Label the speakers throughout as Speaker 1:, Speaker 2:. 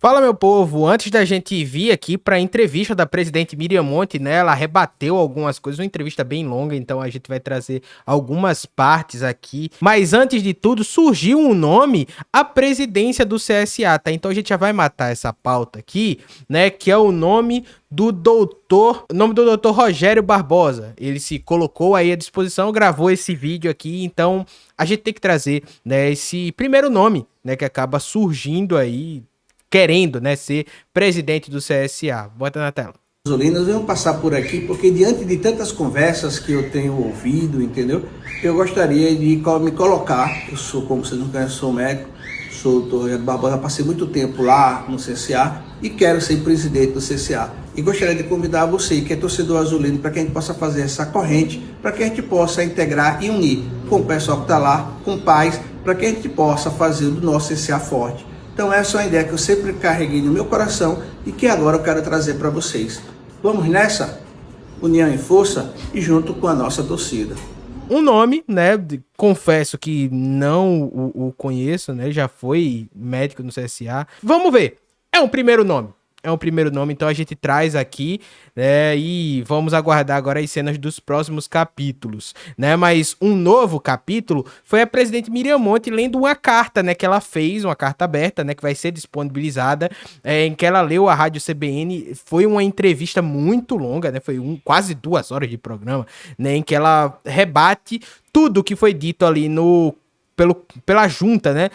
Speaker 1: Fala, meu povo, antes da gente vir aqui para a entrevista da presidente Miriam Monte, né, ela rebateu algumas coisas, uma entrevista bem longa, então a gente vai trazer algumas partes aqui, mas antes de tudo, surgiu um nome, a presidência do CSA, tá? Então a gente já vai matar essa pauta aqui, né, que é o nome do doutor Rogério Barbosa. Ele se colocou aí à disposição, gravou esse vídeo aqui, então a gente tem que trazer, né, esse primeiro nome, né, que acaba surgindo aí, querendo, né, ser presidente do CSA. Bota na tela.
Speaker 2: Nós vamos passar por aqui porque diante de tantas conversas que eu tenho ouvido, entendeu? Eu gostaria de me colocar, eu sou, como vocês não conhecem, sou médico, sou o doutor Rogério Barbosa, passei muito tempo lá no CSA e quero ser presidente do CSA. E gostaria de convidar você, que é torcedor azulino, para que a gente possa fazer essa corrente, para que a gente possa integrar e unir com o pessoal que está lá, com paz, para que a gente possa fazer do nosso CSA forte. Então essa é uma ideia que eu sempre carreguei no meu coração e que agora eu quero trazer para vocês. Vamos nessa? União e força e junto com a nossa torcida.
Speaker 1: Um nome, né, confesso que não o conheço, né, já foi médico no CSA. Vamos ver, é um primeiro nome. Então a gente traz aqui, né, e vamos aguardar agora as cenas dos próximos capítulos, né, mas um novo capítulo foi a presidente Miriam Monte lendo uma carta, né, que ela fez, uma carta aberta, né, que vai ser disponibilizada, em que ela leu a Rádio CBN, foi uma entrevista muito longa, né, foi quase 2 horas de programa, né, em que ela rebate tudo que foi dito ali pela junta, né,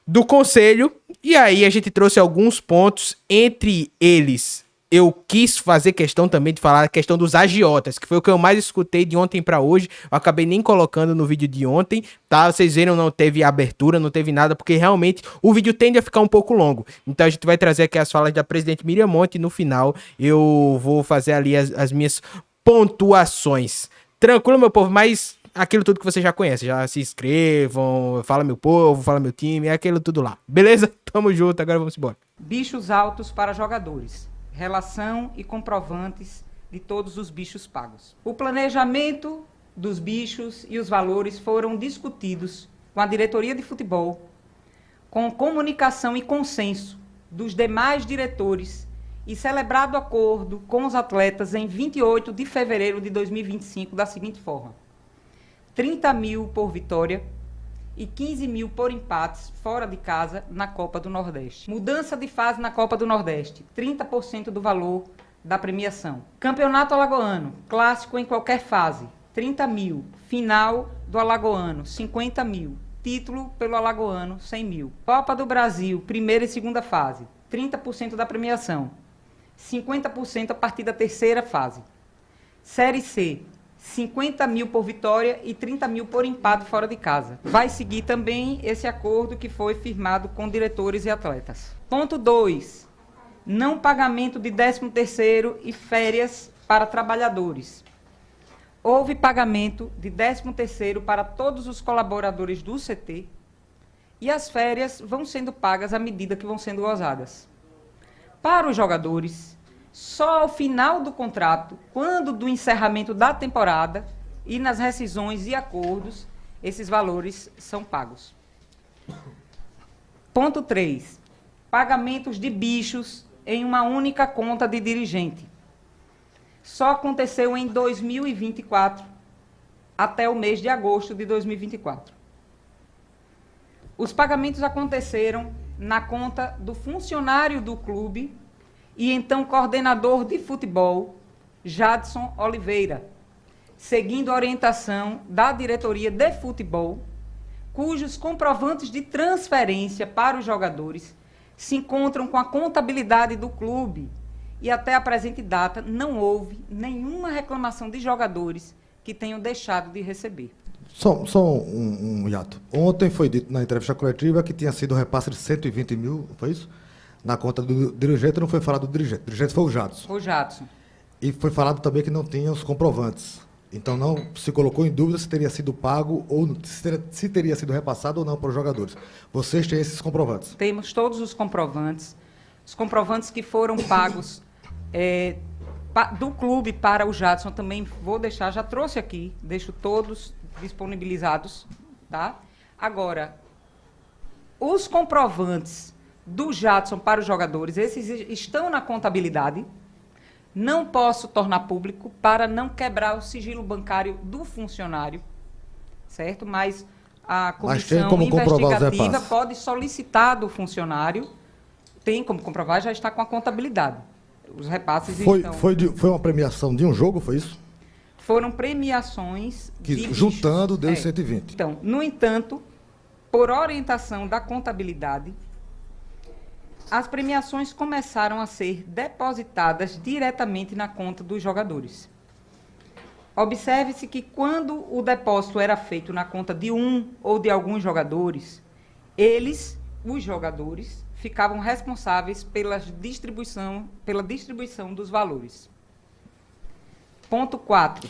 Speaker 1: do conselho. E aí a gente trouxe alguns pontos, entre eles eu quis fazer questão também de falar a questão dos agiotas, que foi o que eu mais escutei de ontem pra hoje. Eu acabei nem colocando no vídeo de ontem, tá? Vocês viram, não teve abertura, não teve nada, porque realmente o vídeo tende a ficar um pouco longo. Então a gente vai trazer aqui as falas da presidente Miriam Monte e no final eu vou fazer ali as minhas pontuações. Tranquilo, meu povo, mas aquilo tudo que você já conhece, já se inscrevam, fala meu povo, fala meu time, é aquilo tudo lá. Beleza? Tamo junto, agora vamos embora.
Speaker 3: Bichos altos para jogadores. Relação e comprovantes de todos os bichos pagos. O planejamento dos bichos e os valores foram discutidos com a diretoria de futebol, com comunicação e consenso dos demais diretores e celebrado acordo com os atletas em 28 de fevereiro de 2025 da seguinte forma: 30 mil por vitória e 15 mil por empates fora de casa na Copa do Nordeste. Mudança de fase na Copa do Nordeste, 30% do valor da premiação. Campeonato Alagoano, clássico em qualquer fase, 30 mil. Final do Alagoano, 50 mil. Título pelo Alagoano, 100 mil. Copa do Brasil, primeira e segunda fase, 30% da premiação. 50% a partir da terceira fase. Série C, 50 mil por vitória e 30 mil por empate fora de casa. Vai seguir também esse acordo que foi firmado com diretores e atletas. Ponto 2. Não pagamento de 13º e férias para trabalhadores. Houve pagamento de 13º para todos os colaboradores do CT e as férias vão sendo pagas à medida que vão sendo gozadas. Para os jogadores, só ao final do contrato, quando do encerramento da temporada e nas rescisões e acordos, esses valores são pagos. Ponto 3. Pagamentos de bichos em uma única conta de dirigente. Só aconteceu em 2024, até o mês de agosto de 2024. Os pagamentos aconteceram na conta do funcionário do clube e então coordenador de futebol, Jadson Oliveira, seguindo a orientação da diretoria de futebol, cujos comprovantes de transferência para os jogadores se encontram com a contabilidade do clube e até a presente data não houve nenhuma reclamação de jogadores que tenham deixado de receber.
Speaker 4: Só um hiato. Ontem foi dito na entrevista coletiva que tinha sido repasse de 120 mil, foi isso? Na conta do dirigente, não foi falado do dirigente. O dirigente foi o Jadson.
Speaker 3: O Jadson.
Speaker 4: E foi falado também que não tinha os comprovantes. Então não se colocou em dúvida se teria sido pago ou se teria sido repassado ou não para os jogadores. Vocês têm esses comprovantes?
Speaker 3: Temos todos os comprovantes que foram pagos do clube para o Jadson. Também vou deixar, já trouxe aqui, deixo todos disponibilizados, tá? Agora, os comprovantes do Jadson para os jogadores, esses estão na contabilidade. Não posso tornar público para não quebrar o sigilo bancário do funcionário, certo? Mas a comissão investigativa pode solicitar do funcionário, tem como comprovar, já está com a contabilidade. Os repasses
Speaker 4: foi uma premiação de um jogo, foi isso?
Speaker 3: Foram premiações
Speaker 4: juntando deu 120.
Speaker 3: Então, no entanto, por orientação da contabilidade, as premiações começaram a ser depositadas diretamente na conta dos jogadores. Observe-se que quando o depósito era feito na conta de um ou de alguns jogadores, os jogadores, ficavam responsáveis pela distribuição dos valores. Ponto 4.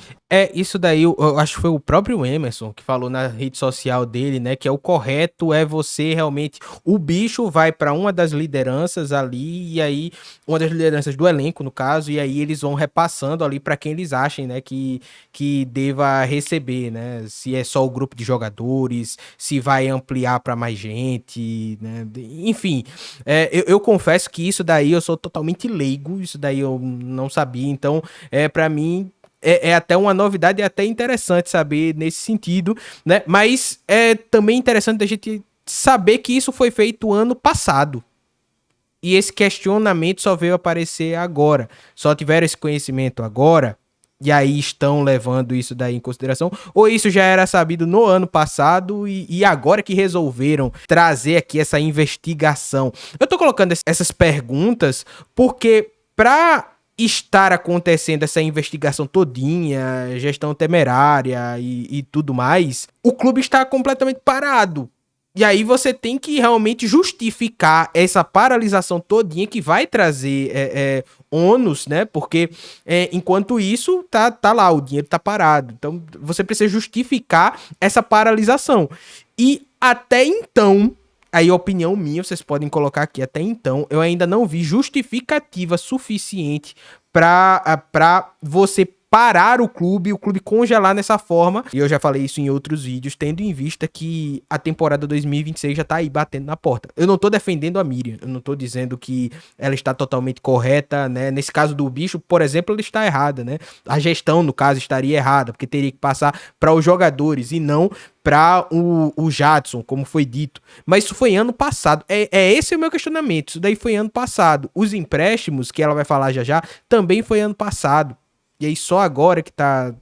Speaker 1: Isso daí, eu acho que foi o próprio Emerson que falou na rede social dele, né? Que é o correto, é você realmente... O bicho vai para uma das lideranças ali, e aí... Uma das lideranças do elenco, no caso, e aí eles vão repassando ali para quem eles achem, né? Que deva receber, né? Se é só o grupo de jogadores, se vai ampliar para mais gente, né? Enfim, eu confesso que isso daí eu sou totalmente leigo, isso daí eu não sabia, então, para mim... É até uma novidade e até interessante saber nesse sentido, né? Mas é também interessante a gente saber que isso foi feito ano passado. E esse questionamento só veio aparecer agora. Só tiveram esse conhecimento agora e aí estão levando isso daí em consideração. Ou isso já era sabido no ano passado e agora que resolveram trazer aqui essa investigação. Eu tô colocando essas perguntas porque para... estar acontecendo essa investigação todinha, gestão temerária e tudo mais, o clube está completamente parado. E aí você tem que realmente justificar essa paralisação todinha que vai trazer ônus, né? Porque enquanto isso, tá lá, o dinheiro tá parado. Então você precisa justificar essa paralisação. E até então... Aí, opinião minha, vocês podem colocar aqui, até então, eu ainda não vi justificativa suficiente pra você parar o clube congelar nessa forma. E eu já falei isso em outros vídeos, tendo em vista que a temporada 2026 já tá aí batendo na porta. Eu não tô defendendo a Miriam, eu não tô dizendo que ela está totalmente correta, né? Nesse caso do bicho, por exemplo, ela está errada, né? A gestão, no caso, estaria errada, porque teria que passar para os jogadores e não para o Jadson, como foi dito. Mas isso foi ano passado. Esse é o meu questionamento. Isso daí foi ano passado. Os empréstimos, que ela vai falar já, também foi ano passado. E aí só agora que tá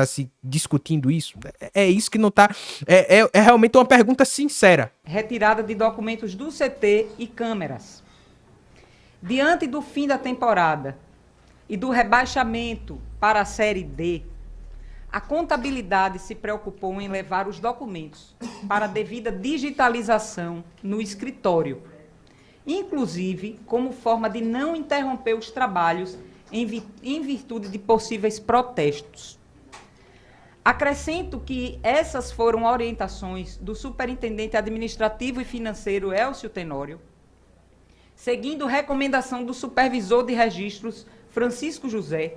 Speaker 1: se discutindo isso. É isso que não tá... É realmente uma pergunta sincera.
Speaker 3: Retirada de documentos do CT e câmeras. Diante do fim da temporada e do rebaixamento para a Série D, a contabilidade se preocupou em levar os documentos para a devida digitalização no escritório, inclusive como forma de não interromper os trabalhos em virtude de possíveis protestos. Acrescento que essas foram orientações do superintendente administrativo e financeiro Elcio Tenório, seguindo recomendação do supervisor de registros Francisco José,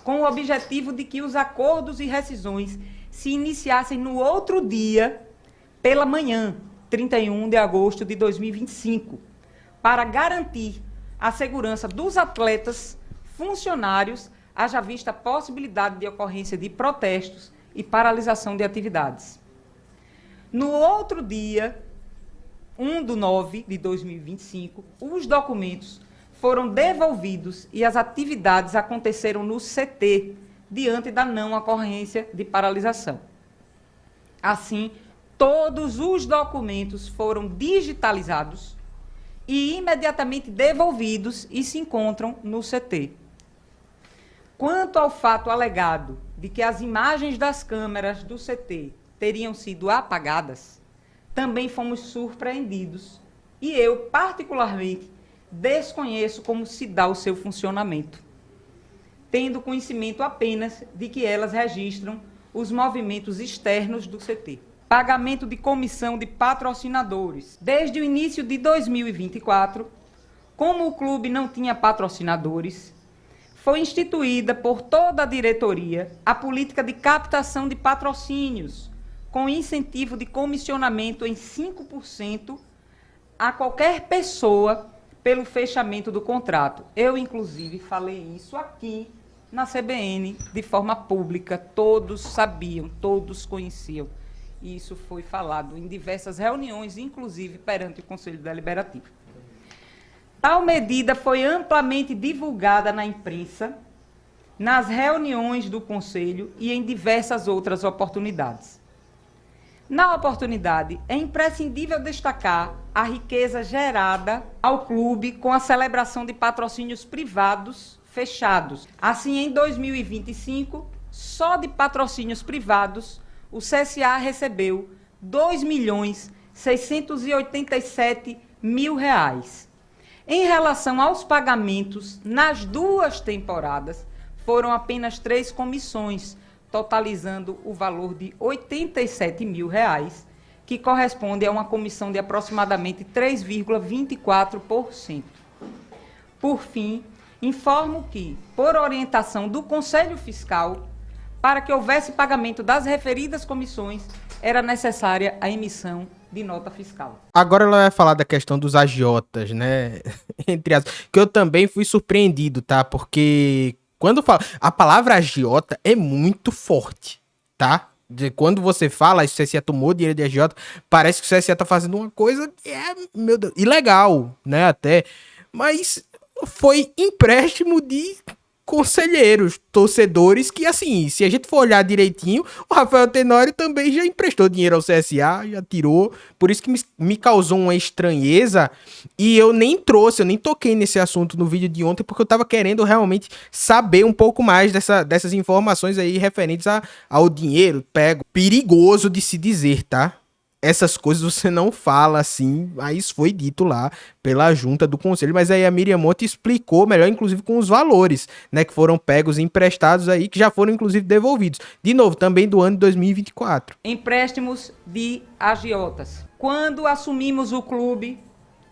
Speaker 3: com o objetivo de que os acordos e rescisões se iniciassem no outro dia, pela manhã, 31 de agosto de 2025, para garantir a segurança dos atletas, funcionários, haja vista a possibilidade de ocorrência de protestos e paralisação de atividades. No outro dia, 1/9 de 2025, os documentos foram devolvidos e as atividades aconteceram no CT, diante da não ocorrência de paralisação. Assim, todos os documentos foram digitalizados e imediatamente devolvidos e se encontram no CT. Quanto ao fato alegado de que as imagens das câmeras do CT teriam sido apagadas, também fomos surpreendidos e eu, particularmente, desconheço como se dá o seu funcionamento, tendo conhecimento apenas de que elas registram os movimentos externos do CT. Pagamento de comissão de patrocinadores. Desde o início de 2024, como o clube não tinha patrocinadores, foi instituída por toda a diretoria a política de captação de patrocínios, com incentivo de comissionamento em 5% a qualquer pessoa pelo fechamento do contrato. Eu, inclusive, falei isso aqui na CBN de forma pública. Todos sabiam, todos conheciam. E isso foi falado em diversas reuniões, inclusive perante o Conselho Deliberativo. Tal medida foi amplamente divulgada na imprensa, nas reuniões do Conselho e em diversas outras oportunidades. Na oportunidade, é imprescindível destacar a riqueza gerada ao clube com a celebração de patrocínios privados fechados. Assim, em 2025, só de patrocínios privados, o CSA recebeu R$ 2.687.000. Em relação aos pagamentos, nas 2 temporadas, foram apenas 3 comissões, totalizando o valor de R$ 87.000, que corresponde a uma comissão de aproximadamente 3,24%. Por fim, informo que, por orientação do Conselho Fiscal, para que houvesse pagamento das referidas comissões, era necessária a emissão de nota fiscal.
Speaker 1: Agora ela vai falar da questão dos agiotas, né? Entre as... que eu também fui surpreendido, tá? Porque quando fala... a palavra agiota é muito forte, tá? Quando você fala, o CSA tomou dinheiro de agiota, parece que o CSA tá fazendo uma coisa que é, meu Deus, ilegal, né? Até. Mas foi empréstimo de conselheiros, torcedores, que assim, se a gente for olhar direitinho, o Rafael Tenório também já emprestou dinheiro ao CSA, já tirou, por isso que me causou uma estranheza, e eu nem toquei nesse assunto no vídeo de ontem, porque eu tava querendo realmente saber um pouco mais dessas informações aí referentes ao dinheiro pego, perigoso de se dizer, tá? Essas coisas você não fala assim, mas isso foi dito lá pela junta do conselho, mas aí a Miriam Monte explicou melhor, inclusive com os valores, né, que foram pegos e emprestados aí, que já foram inclusive devolvidos. De novo, também do ano de 2024.
Speaker 3: Empréstimos de agiotas. Quando assumimos o clube,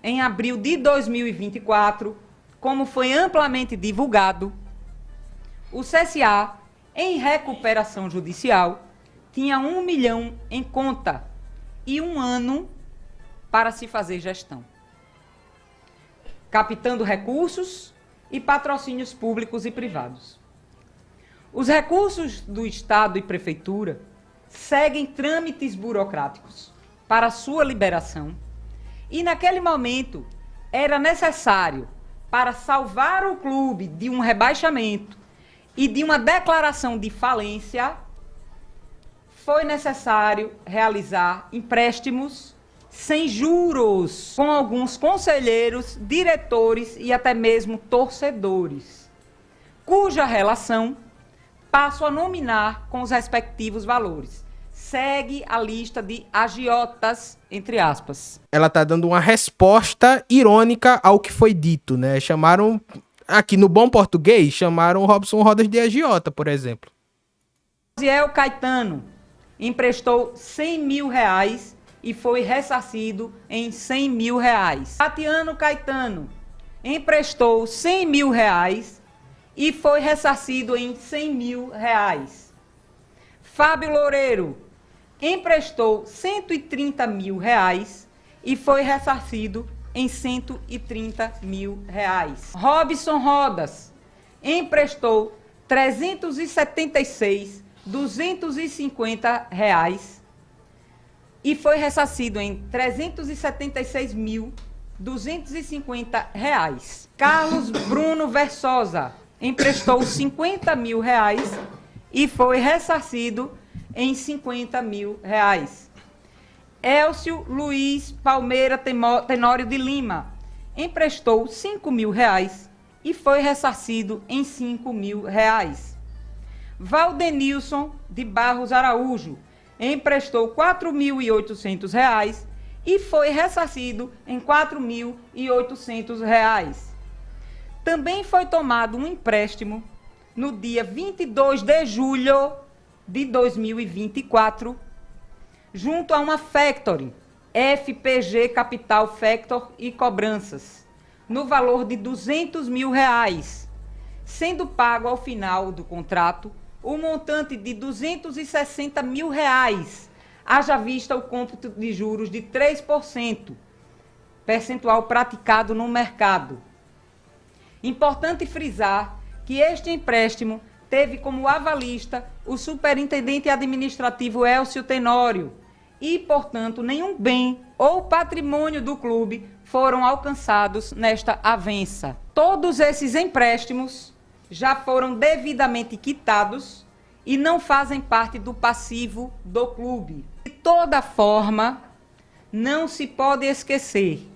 Speaker 3: em abril de 2024, como foi amplamente divulgado, o CSA, em recuperação judicial, tinha 1 milhão em conta e 1 ano para se fazer gestão, captando recursos e patrocínios públicos e privados. Os recursos do Estado e Prefeitura seguem trâmites burocráticos para sua liberação e, naquele momento, era necessário, para salvar o clube de um rebaixamento e de uma declaração de falência, foi necessário realizar empréstimos sem juros com alguns conselheiros, diretores e até mesmo torcedores, cuja relação passo a nominar com os respectivos valores. Segue a lista de agiotas, entre aspas.
Speaker 1: Ela tá dando uma resposta irônica ao que foi dito, né? Chamaram, aqui no bom português, chamaram o Robson Rodas de agiota, por exemplo.
Speaker 3: Ziel Caetano emprestou R$100 mil e foi ressarcido em R$100 mil. Tatiano Caetano emprestou R$100 mil e foi ressarcido em R$100 mil. Fábio Loureiro emprestou R$130 mil e foi ressarcido em R$130 mil. Robson Rodas emprestou R$376.250 e foi ressarcido em R$376.250. Carlos Bruno Versosa emprestou R$50 mil e foi ressarcido em R$50 mil. Elcio Luiz Palmeira Tenório de Lima emprestou R$5 mil e foi ressarcido em R$5 mil. Valdenilson de Barros Araújo emprestou R$4.800 e foi ressarcido em R$4.800. Também foi tomado um empréstimo no dia 22 de julho de 2024, junto a uma factory, FPG Capital Factor e Cobranças, no valor de R$200 mil, sendo pago ao final do contrato o montante de R$260 mil, haja vista o cômputo de juros de 3%, percentual praticado no mercado. Importante frisar que este empréstimo teve como avalista o superintendente administrativo Elcio Tenório e, portanto, nenhum bem ou patrimônio do clube foram alcançados nesta avença. Todos esses empréstimos já foram devidamente quitados e não fazem parte do passivo do clube. De toda forma, não se pode esquecer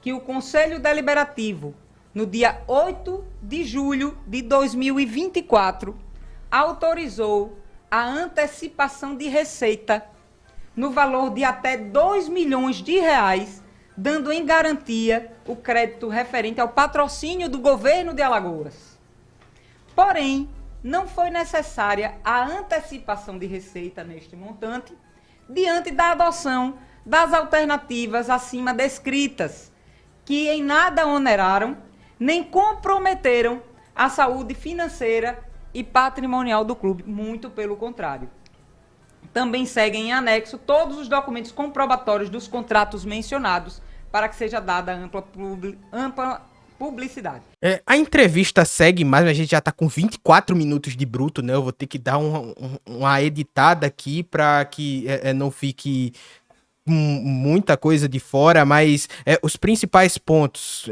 Speaker 3: que o Conselho Deliberativo, no dia 8 de julho de 2024, autorizou a antecipação de receita no valor de até R$2 milhões, dando em garantia o crédito referente ao patrocínio do governo de Alagoas. Porém, não foi necessária a antecipação de receita neste montante, diante da adoção das alternativas acima descritas, que em nada oneraram, nem comprometeram a saúde financeira e patrimonial do clube, muito pelo contrário. Também seguem em anexo todos os documentos comprobatórios dos contratos mencionados, para que seja dada ampla publicidade.
Speaker 1: A entrevista segue mais, mas a gente já tá com 24 minutos de bruto, né? Eu vou ter que dar uma editada aqui para que não fique muita coisa de fora, mas os principais pontos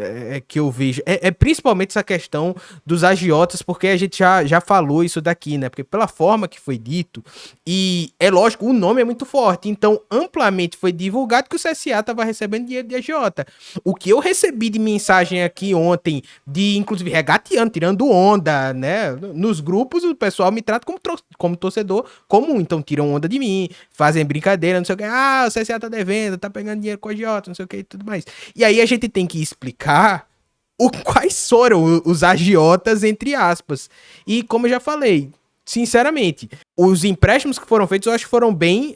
Speaker 1: que eu vejo principalmente essa questão dos agiotas, porque a gente já falou isso daqui, né? Porque pela forma que foi dito, e é lógico, o nome é muito forte, então amplamente foi divulgado que o CSA estava recebendo dinheiro de agiota. O que eu recebi de mensagem aqui ontem, de inclusive regateando, tirando onda, né? Nos grupos o pessoal me trata como torcedor comum, então tiram onda de mim, fazem brincadeira, não sei o que, o CSA tá devendo, tá pegando dinheiro com a agiota, não sei o que e tudo mais. E aí a gente tem que explicar quais foram os agiotas, entre aspas. E como eu já falei, sinceramente, os empréstimos que foram feitos eu acho que foram bem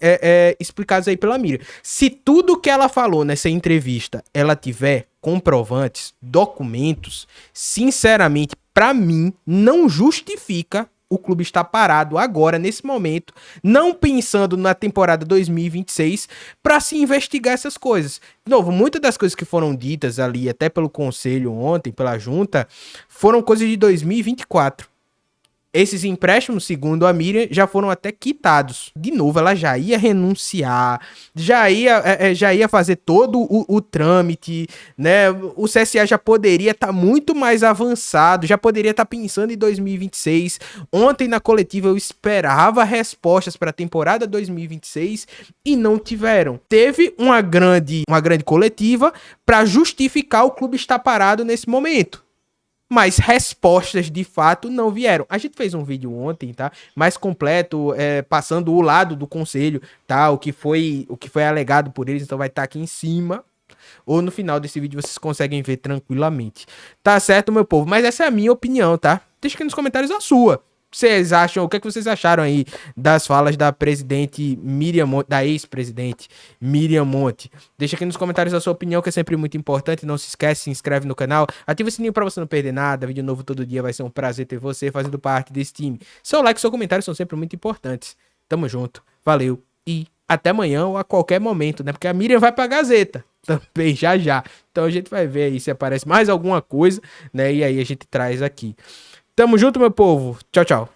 Speaker 1: explicados aí pela Miriam. Se tudo que ela falou nessa entrevista ela tiver comprovantes, documentos, sinceramente, pra mim, não justifica o clube está parado agora, nesse momento, não pensando na temporada 2026, para se investigar essas coisas. De novo, muitas das coisas que foram ditas ali, até pelo conselho ontem, pela junta, foram coisas de 2024. Esses empréstimos, segundo a Miriam, já foram até quitados. De novo, ela já ia renunciar, já ia fazer todo o trâmite, né? O CSA já poderia estar muito mais avançado, já poderia estar pensando em 2026. Ontem, na coletiva, eu esperava respostas para a temporada 2026 e não tiveram. Teve uma grande coletiva para justificar o clube estar parado nesse momento. Mas respostas, de fato, não vieram. A gente fez um vídeo ontem, tá? Mais completo, passando o lado do conselho, tá? O que foi alegado por eles, então vai estar aqui em cima. Ou no final desse vídeo vocês conseguem ver tranquilamente. Tá certo, meu povo? Mas essa é a minha opinião, tá? Deixa aqui nos comentários a sua. Vocês acham, o que vocês acharam aí das falas da presidente Miriam Monte, da ex-presidente Miriam Monte? Deixa aqui nos comentários a sua opinião, que é sempre muito importante. Não se esquece, se inscreve no canal, ativa o sininho pra você não perder nada. Vídeo novo todo dia, vai ser um prazer ter você fazendo parte desse time. Seu like e seu comentário são sempre muito importantes. Tamo junto, valeu e até amanhã ou a qualquer momento, né? Porque a Miriam vai pra Gazeta também já. Então a gente vai ver aí se aparece mais alguma coisa, né? E aí a gente traz aqui. Tamo junto, meu povo. Tchau, tchau.